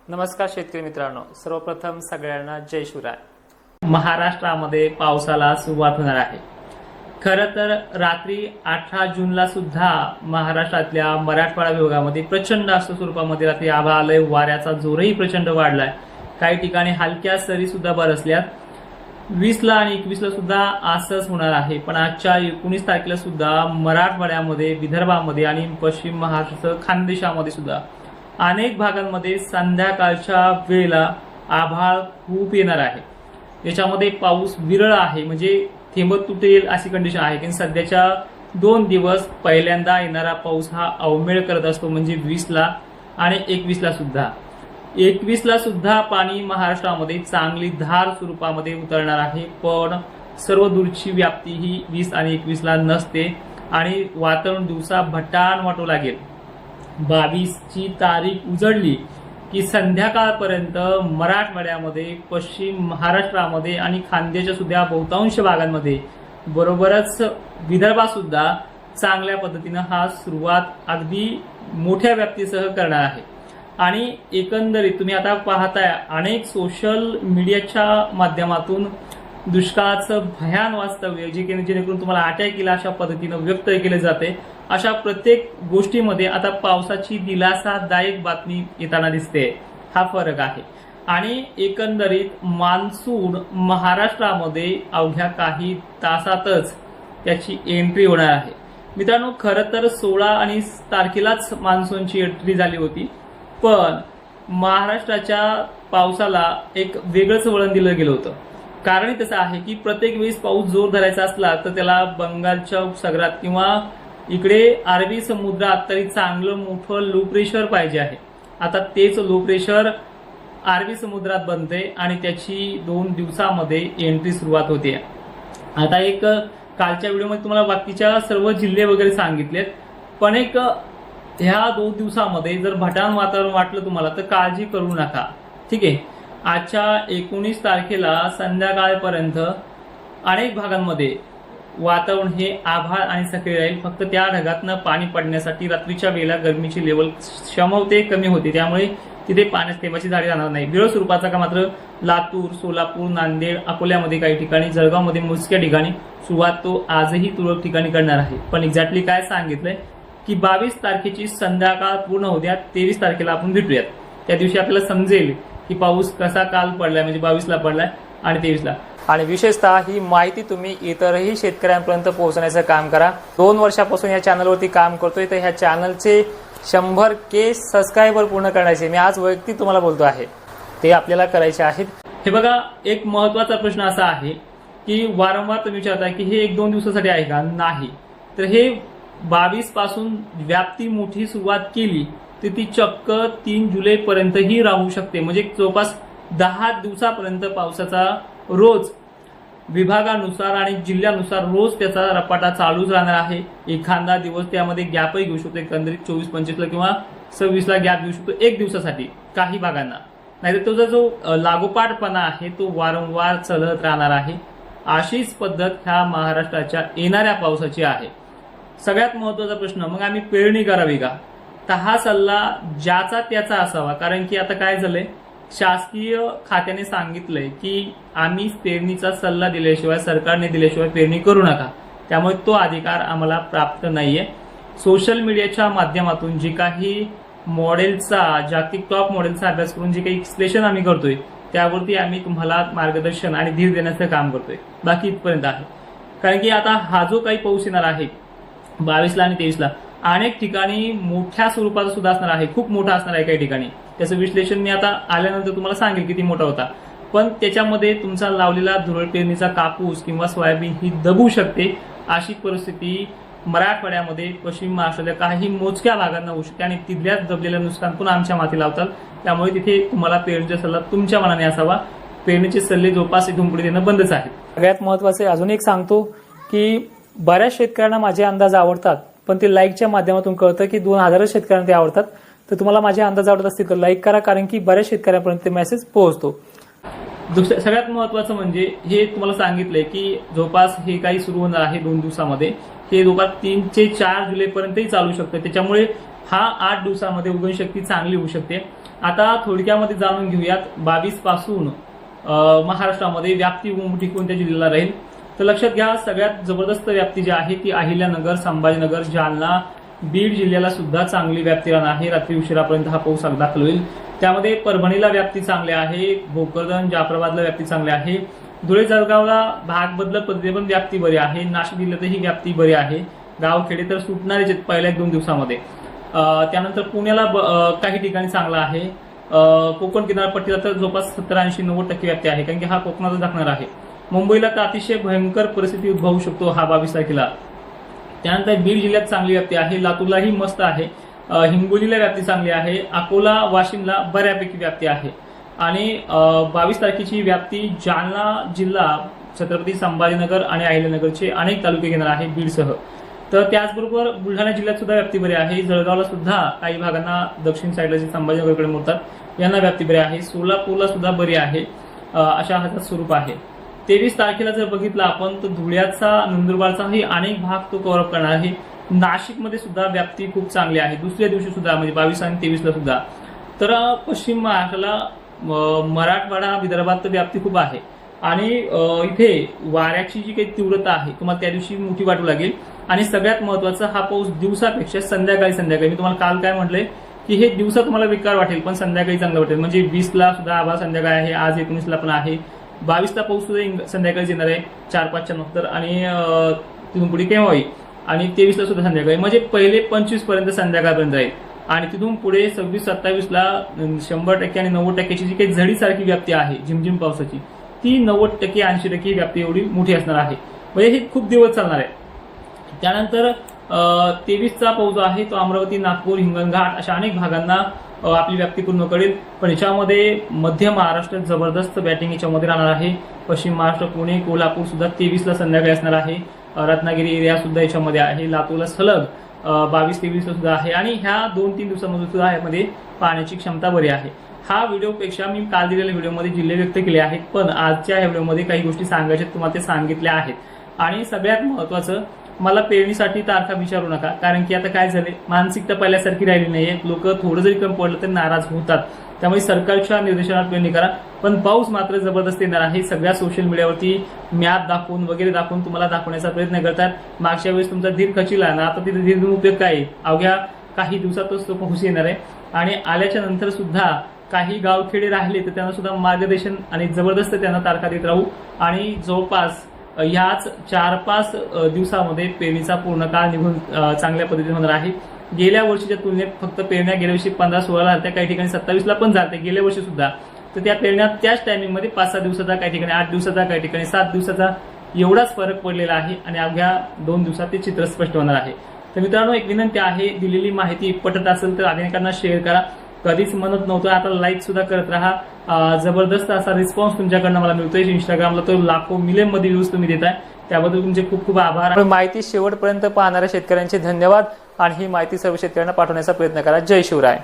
नमस्कार शेतकरी मित्रांनो, सर्वप्रथम सगळ्यांना जय शिवराय। महाराष्ट्रामध्ये पावसाला सुरुवात होणार आहे। खरं तर रात्री 18 जूनला सुद्धा महाराष्ट्रातल्या मराठवाडा विभागामध्ये प्रचंड असं स्वरूपामध्ये रात्री आभाळ आलंय, वाऱ्याचा जोरही प्रचंड वाढलाय, काही ठिकाणी हलक्या सरी सुद्धा बरसल्यात। 20ला आणि 21ला सुद्धा असंच होणार आहे। पण आजच्या 19 तारखेला सुद्धा मराठवाड्यामध्ये, विदर्भामध्ये आणि पश्चिम महाराष्ट्र खानदेशामध्ये सुद्धा अनेक भागांमध्ये संध्याकाळच्या वेळेला आभाळ खूप येणार आहे। याच्यामध्ये पाऊस विरळ आहे, म्हणजे थेंब तुटेल अशी कंडिशन आहे की सध्याच्या 2 दिवस पहिल्यांदा येणारा पाऊस हा अवमेळ करत असतो, म्हणजे 20ला आणि 21ला सुद्धा। 21ला सुद्धा पाणी महाराष्ट्रामध्ये चांगली धार स्वरूपामध्ये उतरणार आहे, पण सर्व दूरची व्याप्ती ही 20 आणि 21ला नसते आणि वातावरण दिवसा भटान वाटू लागेल। 22ची तारीख उजळली की संध्याकाळपर्यंत मराठवाड्यामध्ये, पश्चिम महाराष्ट्रामध्ये आणि खानदेशाच्या सुद्धा बहुतांश भागांमध्ये, बरोबरच विदर्भात सुद्धा चांगल्या पद्धतीनं हा सुरुवात अगदी मोठ्या व्याप्तीसह करणार आहे। आणि एकंदरीत तुम्ही आता पाहताय अनेक सोशल मीडियाच्या माध्यमातून दुष्काळाचं भयान वास्तव्य जेणेकरून तुम्हाला अटॅक केला अशा पद्धतीनं व्यक्त केले जाते। अशा प्रत्येक गोष्टीमध्ये आता पावसाची दिलासादायक बातमी येताना दिसते, हा फरक आहे। आणि एकंदरीत मान्सून महाराष्ट्रामध्ये अवघ्या काही तासातच त्याची एंट्री होणार आहे। मित्रांनो, खरं तर 16 आणि तारखेलाच मान्सूनची एंट्री झाली होती, पण महाराष्ट्राच्या पावसाला एक वेगळंच वळण दिलं गेलं होतं। कारण तसं आहे की प्रत्येक वेळेस पाऊस जोर धरायचा असला तर त्याला बंगालच्या उपसागरात किंवा इकडे अरबी समुद्रात तरी चांगलं मोठं लो प्रेशर पाहिजे आहे। आता तेच लो प्रेशर अरबी समुद्रात बनते आणि त्याची 2 दिवसामध्ये एंट्री सुरुवात होते। आता एक कालच्या व्हिडिओमध्ये तुम्हाला बाकीच्या सर्व जिल्हे वगैरे सांगितलेत, पण एक ह्या 2 दिवसामध्ये जर भटान वातावरण वाटलं तुम्हाला तर काळजी करू नका, ठीक आहे। आजच्या 19 तारखेला संध्याकाळपर्यंत अनेक भागांमध्ये वातावरण हे आभाळ आणि सक्रिय राहील। फक्त त्या ढगातनं पाणी पडण्यासाठी रात्रीच्या वेळेला गरमीची लेवल क्षमते कमी होते, त्यामुळे तिथे पाण्याच्या थेंबाची झाडी राहणार नाही। विरळ स्वरूपाचा का मात्र लातूर, सोलापूर, नांदेड, अकोल्यामध्ये काही ठिकाणी, जळगावमध्ये मोजक्या ठिकाणी सुरुवात तो आजही तुरळक ठिकाणी करणार आहे। पण एक्झॅक्टली काय सांगितलंय की 22 तारखेची संध्याकाळ पूर्ण होत्या, 23 तारखेला आपण भेटूयात। त्या दिवशी आपल्याला समजेल की पाऊस कसा काल पडलाय, म्हणजे 22ला पडलाय आणि 23ला। आणि विशेषतः ही माहिती तुम्ही इतरही शेतकऱ्यांपर्यंत पोहोचण्याचं काम करा। 2 वर्षापासून या चॅनलवरती काम करतोय, तर ह्या चॅनलचे 100K सबस्क्रायबर पूर्ण करण्याचे मी आज वैयक्तिक तुम्हाला बोलतो आहे, ते आपल्याला करायचे आहेत। हे बघा, एक महत्वाचा प्रश्न असा आहे की वारंवार तुम्ही विचारताय की हे 1-2 दिवसासाठी आहे का? नाही, तर हे 22 पासून व्याप्ती मोठी सुरुवात केली तर ती चक्क 3 जुलैपर्यंतही राहू शकते, म्हणजे जवळपास 10 दिवसापर्यंत पावसाचा रोज विभागानुसार आणि जिल्ह्यानुसार रोज त्याचा रपाटा चालूच राहणार आहे। एखादा दिवस त्यामध्ये गॅपही घेऊ शकतो, एकंदरीत 24-25ला किंवा 26ला गॅप घेऊ शकतो 1 दिवसासाठी काही भागांना, नाहीतर तो जो लागोपाठपणा आहे तो वारंवार चालत राहणार आहे। अशीच पद्धत ह्या महाराष्ट्राच्या येणाऱ्या पावसाची आहे। सगळ्यात महत्वाचा प्रश्न, मग आम्ही पेरणी करावी का? तर हा सल्ला ज्याचा त्याचा असावा, कारण की आता काय झालंय, शासकीय खात्याने सांगितलंय की आम्ही पेरणीचा सल्ला दिल्याशिवाय, सरकारने दिल्याशिवाय पेरणी करू नका, त्यामुळे तो अधिकार आम्हाला प्राप्त नाहीये। सोशल मीडियाच्या माध्यमातून जे काही मॉडेलचा, जागतिक टॉप मॉडेलचा अभ्यास करून जे काही एक्सप्लेनेशन आम्ही करतोय त्यावरती आम्ही तुम्हाला मार्गदर्शन आणि धीर देण्याचं काम करतोय, बाकी इथपर्यंत आहे। कारण की आता हा जो काही पाऊस येणार आहे 22ला आणि 23ला अनेक ठिकाणी मोठ्या स्वरूपाचा सुद्धा असणार आहे, खूप मोठा असणार आहे काही ठिकाणी। त्याचं विश्लेषण मी आता आल्यानंतर तुम्हाला सांगेल किती मोठा होता, पण त्याच्यामध्ये तुमचा लावलेला धुरळ पेरणीचा कापूस किंवा सोयाबीन ही दबू शकते। अशी परिस्थिती मराठवाड्यामध्ये, पश्चिम महाराष्ट्राच्या काही मोजक्या भागांना होऊ शकते आणि तिथल्याच दबलेलं नुकसान पुन्हा आमच्या माती लावतात, त्यामुळे तिथे तुम्हाला पेरणीचा सल्ला तुमच्या मनाने असावा। पेरणीचे सल्ले जवळपास इथून पुढे देणं बंदच आहे। सगळ्यात महत्वाचे अजून एक सांगतो की बऱ्याच शेतकऱ्यांना माझे अंदाज आवडतात, पण ते लाईकच्या माध्यमातून कळतं की 2000 शेतकऱ्यांना ते आवडतात। तर तुम्हाला माझे अंदाज आवडत असतील तर लाईक करा, कारण की बऱ्याच शेतकऱ्यांपर्यंत ते मेसेज पोहोचतो। सगळ्यात महत्वाचं म्हणजे हे तुम्हाला सांगितलंय की जवळपास हे काही सुरू होणार आहे 2 दिवसामध्ये, हे जवळपास 3 ते 4 जुलैपर्यंतही चालू शकतं। त्याच्यामुळे हा 8 दिवसामध्ये उगवणशक्ती चांगली होऊ शकते आता थोडक्यामध्ये जाणून घेऊयात 22 पासून महाराष्ट्रामध्ये व्याप्ती मोठी कोणत्या जिल्ह्याला राहील. तर लक्षात घ्या, सगळ्यात जबरदस्त व्याप्ती जी आहे ती अहिल्यानगर, संभाजीनगर, जालना, बीड जिल्ह्याला सुद्धा चांगली व्याप्ती राहणार आहे. रात्री उशिरापर्यंत हा पाऊस दाखल होईल. त्यामध्ये परभणीला व्याप्ती चांगली आहे, भोकरदन, जाफराबादला व्याप्ती चांगली आहे, धुळे जळगावला भाग बदलत पद्धतीने पण व्याप्ती बरी आहे, नाशिक जिल्ह्यातही व्याप्ती बरी आहे, गावखेडे तर सुटणारेच आहेत पहिल्या 1-2 दिवसामध्ये. त्यानंतर पुण्याला काही ठिकाणी चांगला आहे, कोकण किनारपट्टीला तर जवळपास 70-80-90% व्याप्ती आहे, कारण की हा कोकणातच दाखणार आहे. मुंबईला तर अतिशय भयंकर परिस्थिती उद्भवू शकतो हा 22 तारखेला. त्यानंतर बीड जिल्ह्यात चांगली व्याप्ती आहे, लातूरलाही मस्त आहे, हिंगोलीला व्याप्ती चांगली आहे, अकोला, वाशिमला बऱ्यापैकी व्याप्ती आहे. आणि 22 तारखेची व्याप्ती जालना जिल्हा, छत्रपती संभाजीनगर आणि अहिल्यानगरचे अनेक तालुके घेणार आहे बीडसह. तर त्याचबरोबर बुलढाणा जिल्ह्यात सुद्धा व्याप्ती बरी आहे, जळगावला सुद्धा काही भागांना दक्षिण साईडला जे संभाजीनगरकडे मोडतात यांना व्याप्ती बरी आहे, सोलापूरला सुद्धा बरी आहे. अशा ह्याचं स्वरूप आहे. 23 तारखेला जर बघितलं आपण तर धुळ्याचा, नंदुरबारचाही अनेक भाग तो कव्हर अप करणार आहे. नाशिकमध्ये सुद्धा व्याप्ती खूप चांगली आहे दुसऱ्या दिवशी सुद्धा, म्हणजे 22 आणि 23ला सुद्धा. तर पश्चिम महाराष्ट्राला, मराठवाडा, विदर्भात तर व्याप्ती खूप आहे. आणि इथे वाऱ्याची जी काही तीव्रता आहे तुम्हाला त्या दिवशी मोठी वाटू लागेल. आणि सगळ्यात महत्वाचं, हा पाऊस दिवसापेक्षा संध्याकाळी मी तुम्हाला काल काय म्हटलंय की हे दिवसा तुम्हाला बेकार वाटेल पण संध्याकाळी चांगलं वाटेल. म्हणजे 20ला सुद्धा आभाळ संध्याकाळी आहे, आज 19ला पण आहे, 22ला पाऊस सुद्धा संध्याकाळी येणार आहे 4-5च्या नंतर, आणि तिथून पुढे केव्हा होईल, आणि 23ला सुद्धा संध्याकाळी, म्हणजे पहिले 25 पर्यंत संध्याकाळपर्यंत राहील. आणि तिथून पुढे 26-27ला 100% आणि 90%ची जी काही झडीसारखी व्याप्ती आहे झिमझिम पावसाची, ती 90%, 80% व्याप्ती एवढी मोठी असणार आहे. म्हणजे हे खूप दिवस चालणार आहे. त्यानंतर 23चा पाऊस जो आहे तो अमरावती, नागपूर, हिंगणघाट अशा अनेक भागांना आपली व्याप्ती पूर्ण करेल. पण याच्यामध्ये मध्य महाराष्ट्र जबरदस्त बॅटिंग याच्यामध्ये राहणार आहे. पश्चिम महाराष्ट्र, पुणे, कोल्हापूर सुद्धा 23ला संध्याकाळी असणार आहे. रत्नागिरी एरिया सुद्धा याच्यामध्ये आहे. लातूरला सलग 22-23ला सुद्धा आहे. आणि ह्या 2-3 दिवसांमध्ये सुद्धा यामध्ये पाण्याची क्षमता बरी आहे. हा व्हिडिओपेक्षा मी काल दिलेल्या व्हिडिओमध्ये जिल्हे व्यक्त केले आहेत, पण आजच्या या व्हिडिओमध्ये काही गोष्टी सांगायच्या तुम्हाला ते सांगितल्या आहेत. आणि सगळ्यात महत्वाचं, मला पेरणीसाठी तारखा विचारू नका, कारण की आता काय झाले, मानसिकता पहिल्यासारखी राहिली नाहीये. लोक थोडं जरी कमी पडलं तरी नाराज होतात. त्यामुळे सरकारच्या निर्देशनात पेरणी करा. पण पाऊस मात्र जबरदस्त येणार आहे. सगळ्या सोशल मीडियावरती मॅप दाखवून वगैरे दाखवून तुम्हाला दाखवण्याचा प्रयत्न करतात. मागच्या वेळेस तुमचा धीर खचिला ना, आता तिथे धीर उपयोग काय आहे, अवघ्या काही दिवसातच तो पाऊस येणार आहे. आणि आल्याच्या नंतर सुद्धा काही गावखेडे राहिले तर त्यांना सुद्धा मार्गदर्शन आणि जबरदस्त त्यांना तारखा देत राहू. आणि जवळपास याच 4-5 दिवसामध्ये पेरणीचा पूर्ण काळ निघून चांगल्या पद्धतीने होणार आहे. गेल्या वर्षीच्या तुलनेत फक्त पेरण्या गेल्या वर्षी 15-16 झाल्या, काही ठिकाणी 27ला पण झाल्या गेल्या वर्षी सुद्धा. तर त्या पेरण्या त्याच टायमिंगमध्ये 5-6 दिवसाचा, काही ठिकाणी 8 दिवसाचा, काही ठिकाणी 7 दिवसाचा एवढाच फरक पडलेला आहे. आणि अवघ्या 2 दिवसात ते चित्र स्पष्ट होणार आहे. तर मित्रांनो, एक विनंती आहे, दिलेली माहिती पटत असेल तर अनेकांना शेअर करा. कधीच म्हणत नव्हतं, आता लाईक सुद्धा करत राहा. जबरदस्त असा रिस्पॉन्स तुमच्याकडनं मला मिळतोय. इंस्टाग्रामला तर लाखो मिलियनमध्ये व्ह्यूज तुम्ही देताय, त्याबद्दल तुमचे खूप खूप आभार. माहिती शेवटपर्यंत पाहणाऱ्या शेतकऱ्यांचे धन्यवाद. आणि ही माहिती सर्व शेतकऱ्यांना पाठवण्याचा प्रयत्न करा. जय शिवराय.